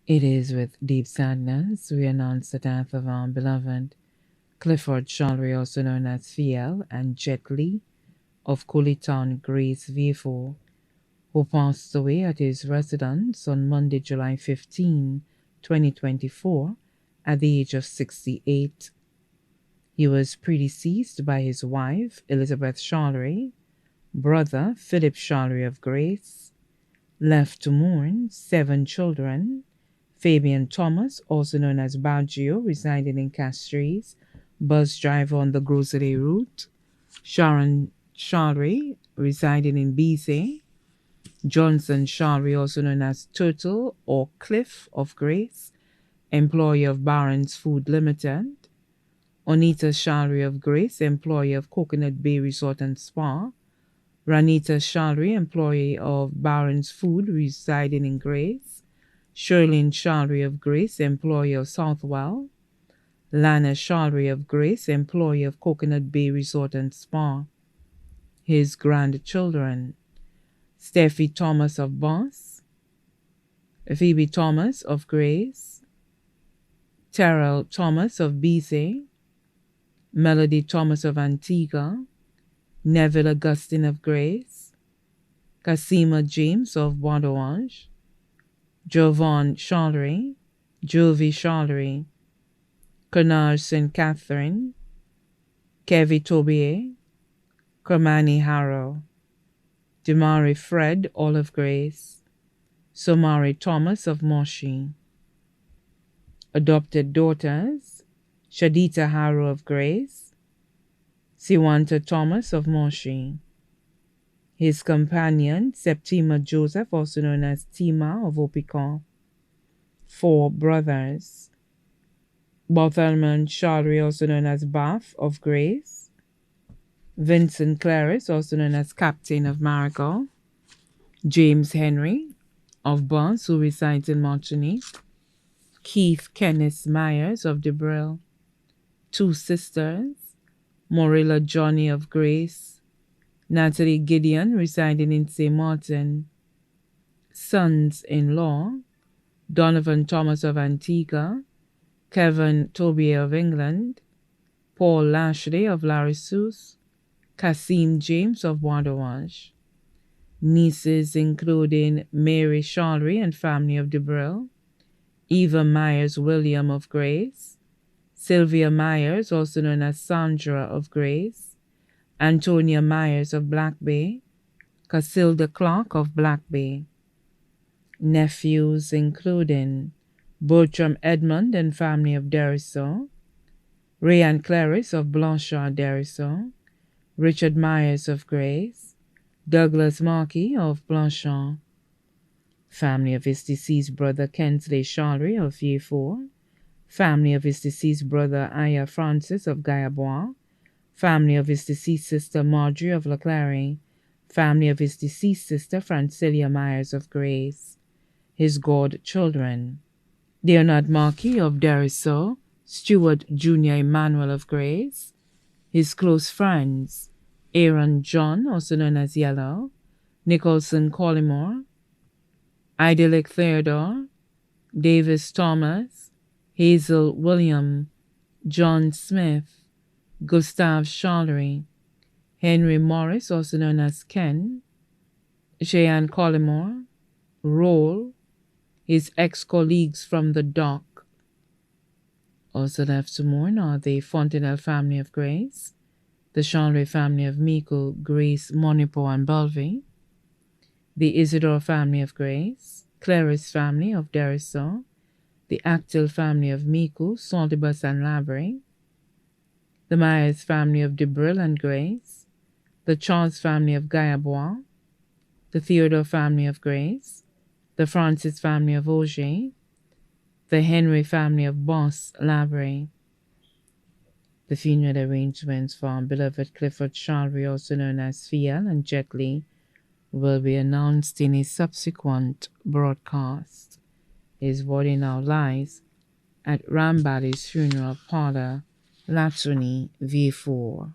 It is with deep sadness we announce the death of our beloved Clifford Charlery, also known as Fiel, and Jet Li of Town, Grace V4, who passed away at his residence on Monday, July 15, 2024, at the age of 68. He was predeceased by his wife, Elizabeth Charlery, brother, Philip Charlery of Grace, left to mourn 7 children: Fabian Thomas, also known as Baggio, residing in Castries, bus driver on the grocery route; Sharon Charlery, residing in Bise; Johnson Charlery, also known as Turtle or Cliff of Grace, employee of Barron's Food Limited; Onita Charlery of Grace, employee of Coconut Bay Resort and Spa; Ranita Charlery, employee of Barron's Food, residing in Grace; Sherlyn Charlery of Grace, employee of Southwell; Lana Charlery of Grace, employee of Coconut Bay Resort and Spa. His grandchildren: Steffi Thomas of Boss, Phoebe Thomas of Grace, Terrell Thomas of Bise, Melody Thomas of Antigua, Neville Augustine of Grace, Cassima James of Bois Jovan Charlery, Jovi Charlery, Canard St. Catherine, Kevy Tobier, Kermani Harrow, Demari Fred Olive Grace, Somari Thomas of Moshi. Adopted daughters: Shadita Harrow of Grace, Siwanta Thomas of Moshi. His companion, Septima Joseph, also known as Tima of Opicon. 4 brothers: Bartholomew Charlery, also known as Bath of Grace; Vincent Claris, also known as Captain of Marigot; James Henry of Boss, who resides in Martinique; Keith Kenneth Myers of Debril. 2 sisters: Morilla Johnny of Grace, Natalie Gideon, residing in St. Martin. Sons-in-law: Donovan Thomas of Antigua, Kevin Tobier of England, Paul Lashley of Larissus, Cassim James of Wadawaj. Nieces including Mary Charlery and family of Debril, Eva Myers William of Grace, Sylvia Myers, also known as Sandra of Grace, Antonia Myers of Black Bay, Casilda Clark of Black Bay. Nephews including Bertram Edmond and family of Deriso, Ray and Clarice of Blanchard Deriso, Richard Myers of Grace, Douglas Markey of Blanchard. Family of his deceased brother Kensley Charlery of Vieux-Fort, family of his deceased brother Aya Francis of Gayabois, family of his deceased sister Marjorie of Leclerc, family of his deceased sister Francilia Myers of Grace. His godchildren: Leonard Marquis of Deriso, Stewart Jr. Emmanuel of Grace. His close friends: Aaron John, also known as Yellow, Nicholson Collymore, Idyllic Theodore, Davis Thomas, Hazel William, John Smith, Gustav Charlery, Henry Morris, also known as Ken, Cheyenne Collymore, Roll, his ex-colleagues from the dock. Also left to mourn are the Fontenelle family of Grace, the Charlery family of Mico, Grace, Monipo, and Bulvey, the Isidore family of Grace, Clarice family of Deriso, the Actil family of Mico, Saltibus, and Labray, the Myers family of Debril and Grace, the Charles family of Gayabois, the Theodore family of Grace, the Francis family of Auger, the Henry family of Boss Labray. The funeral arrangements for our beloved Clifford Charlery, also known as Fiel, and Jet Li, will be announced in a subsequent broadcast. His body now lies at Rambali's funeral parlor, Latuni, V4.